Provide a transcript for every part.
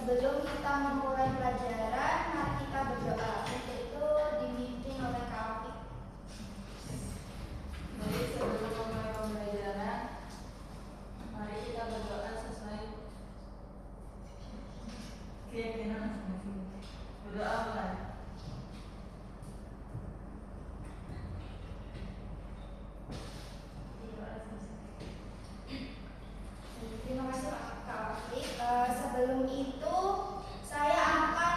Sebelum kita memulai pelajaran, mari kita berdoa. Untuk itu dipimpin oleh Kak Afif. Jadi sebelum memulai pembelajaran, mari kita berdoa sesuai keyakinan masing-masing. Berdoa mulai. Terima kasih Kak Afif. Sebelum itu saya akan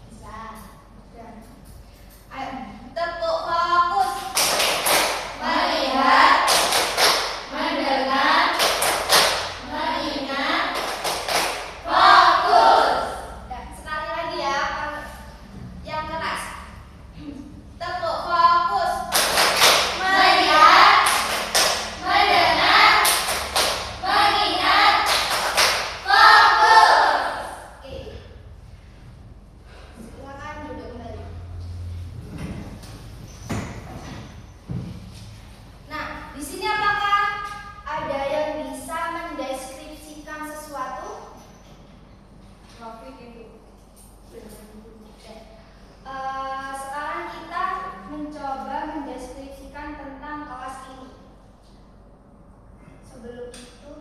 Bisa. Dan ayo tepuk fokus. Melihat, mendengar, mengingat, fokus. Dan sekali lagi ya, yang keras. Tepuk fokus. Melihat, mendengar, mengingat, fokus. Oke. Silakan duduk kembali. Nah, di sini apakah ada yang bisa mendeskripsikan sesuatu? Topik itu. Oke. Sekarang kita mencoba mendeskripsikan tentang kelas ini. Sebelum itu,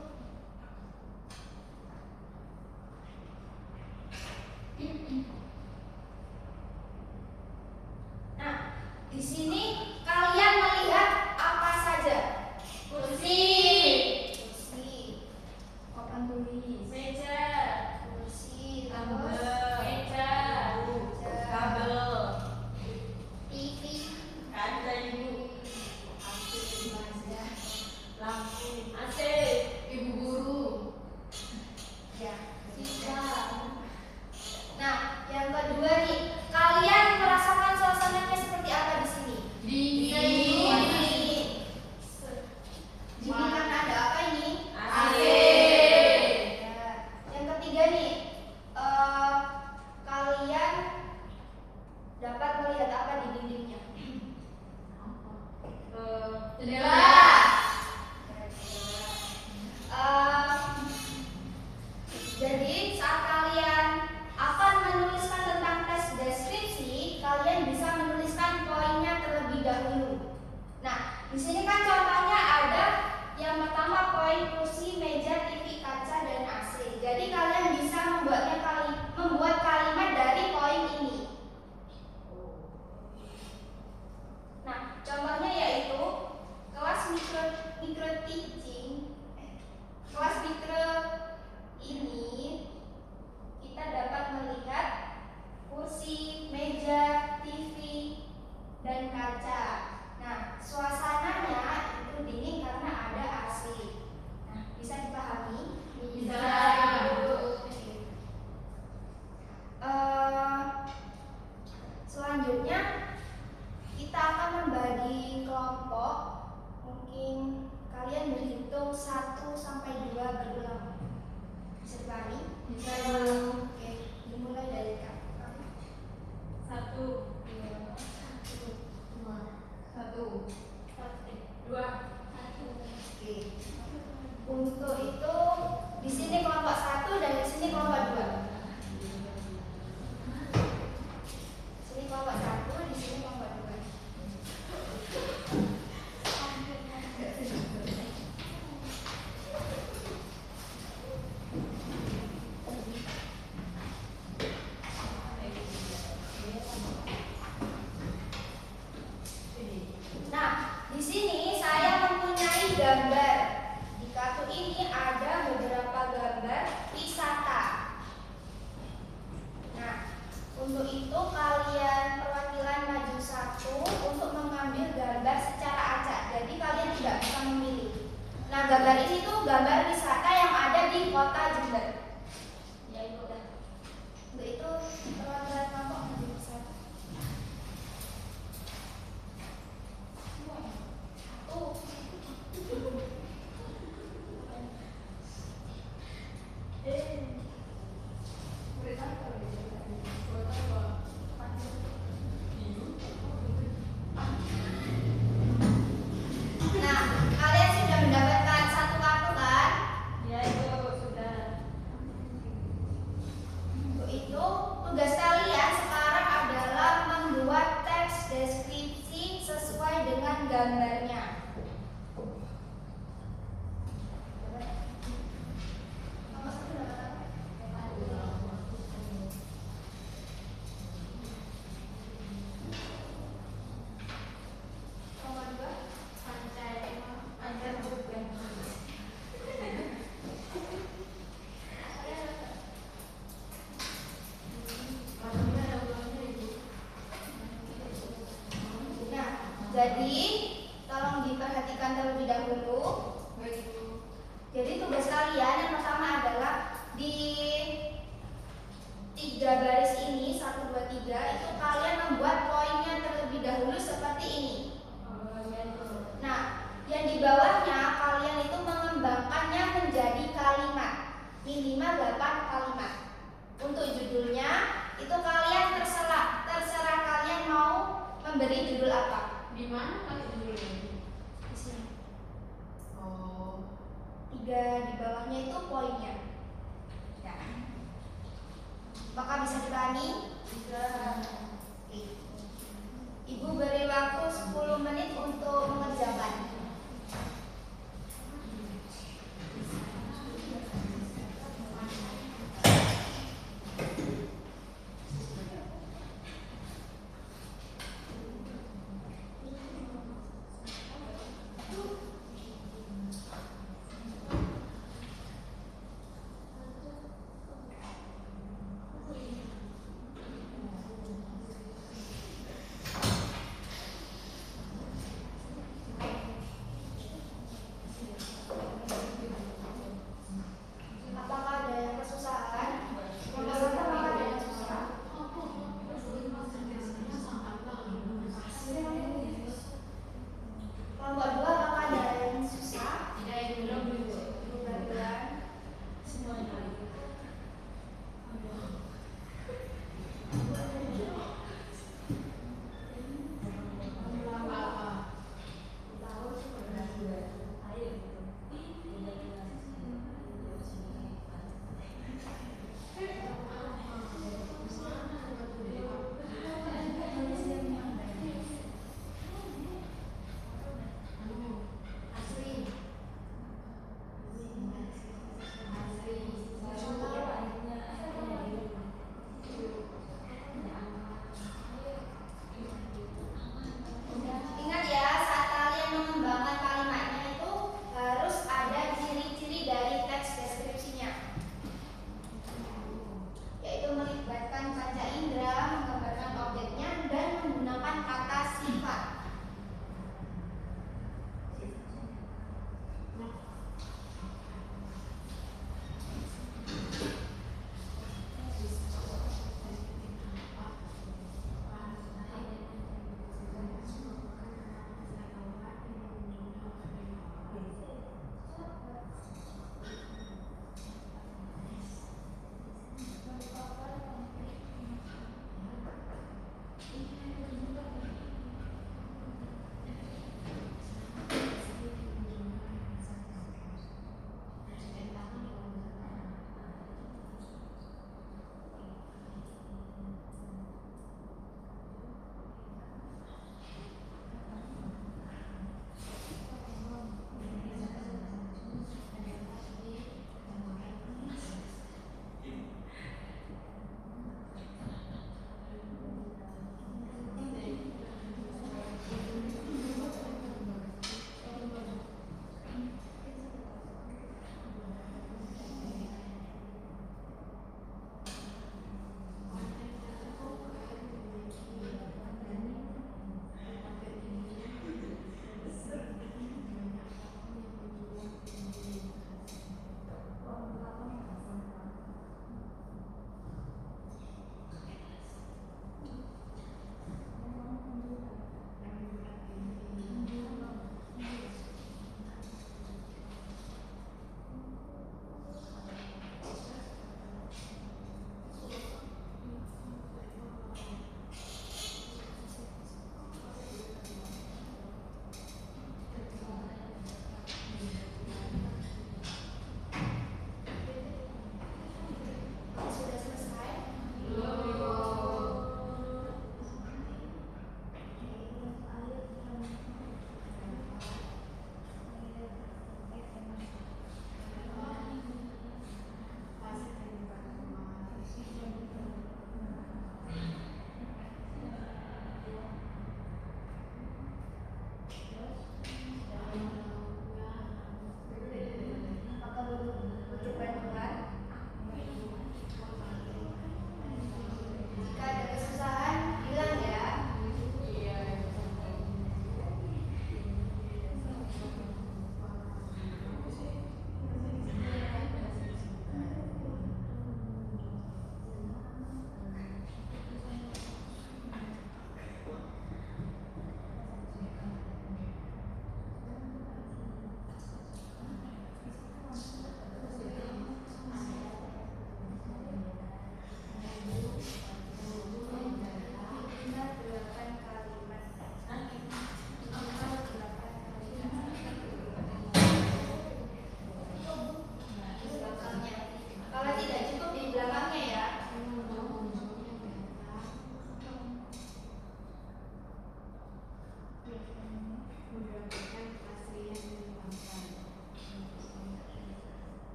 nah, di sini kalian melihat apa saja? Kursi, papan tulis, Meja, kursi, tabel, terus meja, kabel, TV, kaca ibu, lampu, AC, ibu guru. ya, siswa. Nah, yang kedua nih, kalian merasakan suasananya seperti apa di sini? Dingin. Dingin karena ada apa ini? AC. Ya. Yang ketiga nih, kalian dapat melihat apa di dindingnya? Jendela. Jadi saat kalian akan menuliskan tentang tes deskripsi, kalian bisa menuliskan poinnya terlebih dahulu. Nah, di sini kan contohnya ada yang pertama poin kursi, meja, TV, kaca, dan AC. Jadi kalian bisa membuat kalimat dari poin ini. Nah, contohnya yaitu kelas mikro teaching. Kelas mikro ini kita dapat melihat kursi, meja, TV, dan kaca. Nah, suasananya itu dingin karena ada AC. Nah, bisa dipahami? Bisa. Oke. Selanjutnya kita akan membagi kelompok. Mungkin kalian berhitung 1 sampai 2 berulang. Bisa dipahami? Bisa. Oke, dimulai dari kakak. 1, 2. Oke. Untuk itu di sini kelompok 1 dan di sini kelompok 2. Di sini kelompok 1, di sini kelompok 2. Nah, di sini saya mempunyai gambar. Di kartu ini ada beberapa gambar wisata. Nah, untuk itu kalian perwakilan maju 1 untuk mengambil gambar secara acak. Jadi kalian tidak bisa memilih. Nah, gambar ini tuh gambar wisata yang ada di kota Jember. Ya itu udah. Untuk itu perwakilan kelompok maju 1. Nah, kalian sudah mendapatkan 1 kartu kan? Ya, itu sudah. Jadi, tolong diperhatikan terlebih dahulu. Baik, Bu. Jadi tugas kalian yang pertama adalah di 3 baris ini, 1, 2, 3, itu kalian membuat poinnya terlebih dahulu seperti ini. Nah, yang di bawahnya kalian itu mengembangkannya menjadi kalimat, minimal 8 kalimat. Untuk judulnya itu kalian terserah kalian mau memberi judul apa. Di mana kasih judulnya? Di sini. Oh. 3 di bawahnya itu poinnya. Ya. Apakah bisa dipahami? Bisa. Oke. Ibu beri waktu 10 menit untuk mengerjakan.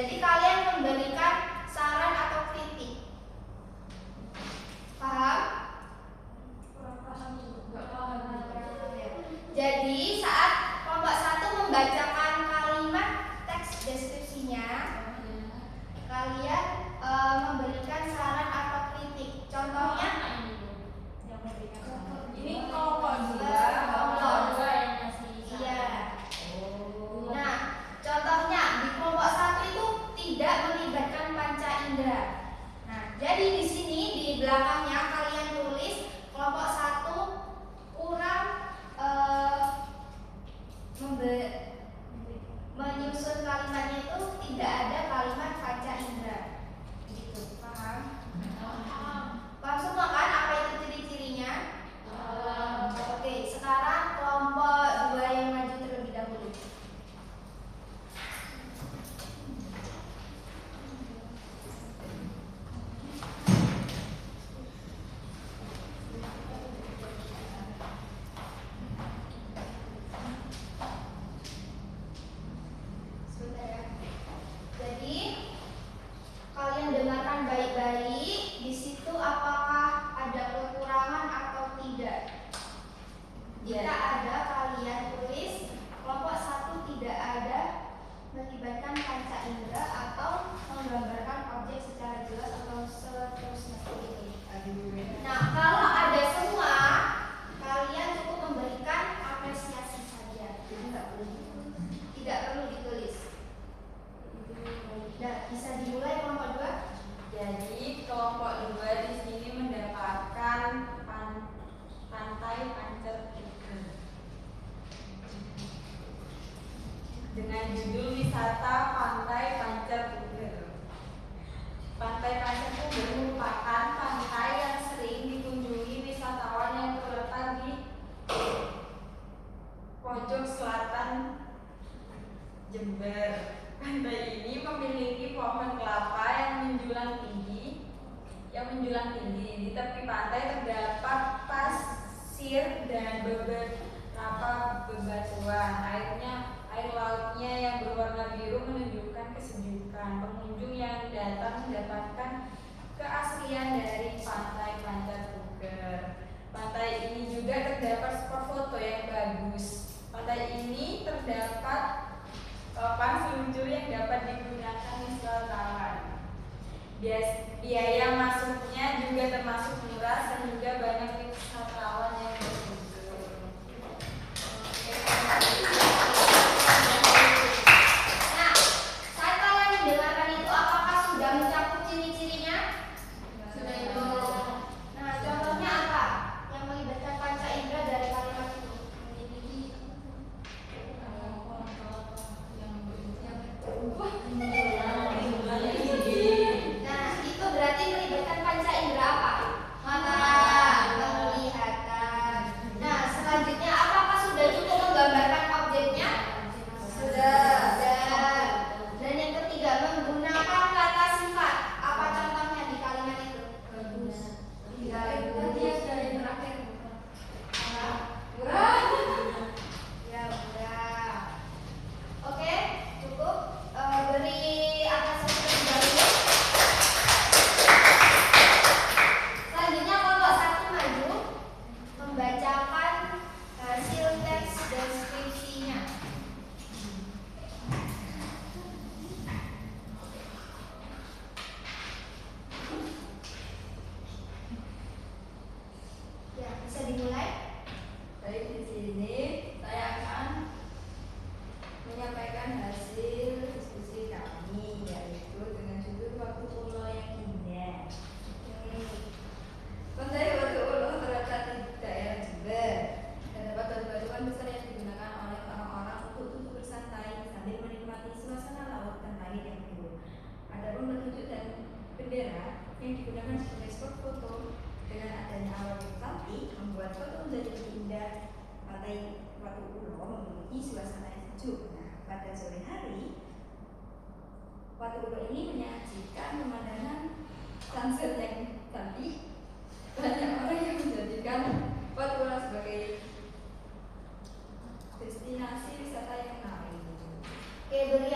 Jadi kalian memberikan saran atau kritik. Paham? Kurang paham juga. Nggak paham. Jadi saat kelompok 1 membacakan kalimat teks deskripsinya, kalian memberikan saran atau kritik. Contohnya, Ini kelompok dua. Kelompok dua yang ngasih saran. iya. Oh. Nah, contohnya di kelompok 1 itu tidak melibatkan panca indera. Nah, jadi di sini di belakangnya kalian tulis kelompok 1 kurang menyusun kalimatnya itu tidak ada kalimat panca indera. Gitu, paham? Paham semua kan apa itu ciri-cirinya? Oke, sekarang kelompok 2 yang maju terlebih dahulu. Sebentar ya. Jadi kalian dengarkan baik-baik. Di situ apakah ada kekurangan atau tidak? Jika ada, kalian tulis kelompok 1 tidak ada melibatkan panca indera atau menggambarkan objek secara jelas atau seterusnya seperti itu. Nah, kalau ada semua, kalian cukup memberikan apresiasi saja. Jadi tidak perlu ditulis. Nah, bisa dimulai kelompok 2. Jadi kelompok 2 di sini mendapatkan pantai Pancer Puger dengan judul wisata Pantai Pancer Puger. Pantai Pancer Puger merupakan pantai yang sering dikunjungi wisatawan yang terletak di pojok selatan Jember. Pantai ini memiliki pohon kelapa yang menjulang tinggi. Di tepi pantai terdapat pasir dan beberapa bebatuan. Air lautnya yang berwarna biru menunjukkan kesejukan. Pengunjung yang datang mendapatkan keaslian dari pantai Pancer Puger. Pantai ini juga terdapat spot foto yang bagus. Pantai ini terdapat papan seluncur yang dapat digunakan wisatawan. Biaya masuknya juga termasuk murah sehingga banyak wisatawan yang berkunjung. Nah, saat kalian mendengarkan itu, apakah sudah mencakup ciri-cirinya? Sudah itu. Nah, contohnya apa yang melibatkan panca indera dari kalimat itu? Nah, itu berarti melibatkan panca indera apa? Mata, penglihatan. Nah, selanjutnya apakah sudah cukup menggambarkan objeknya? Sudah. Dan yang ketiga, menggunakan kata sifat. Apa contohnya di kalimat itu? Bagus. Tadi yang terakhir. Murah. Ya, murah. Oke, cukup. Beri apresiasi dahulu. Selanjutnya kelompok 1 maju membacakan hasil teks deskripsinya. Ya, bisa dimulai. Baik, di sini saya akan menyampaikan hasil diskusi kami, yaitu dengan judul Waktu Ulo yang Indah. Pantai Batu Ulo terletak di daerah Jember. Terdapat batu-batuan besar yang digunakan oleh orang-orang untuk duduk bersantai sambil menikmati suasana laut dan langit yang biru. Adapun petunjuk dan bendera yang digunakan sebagai spot foto dengan adanya awan yang cantik membuat foto menjadi lebih indah. Pantai Batu Ulo memiliki suasana yang sejuk. Nah, pada sore hari, Batu Ulo ini menyajikan pemandangan sunset yang cantik. Banyak orang yang menjadikan Batu Ulo sebagai destinasi wisata yang menarik. Oke, beri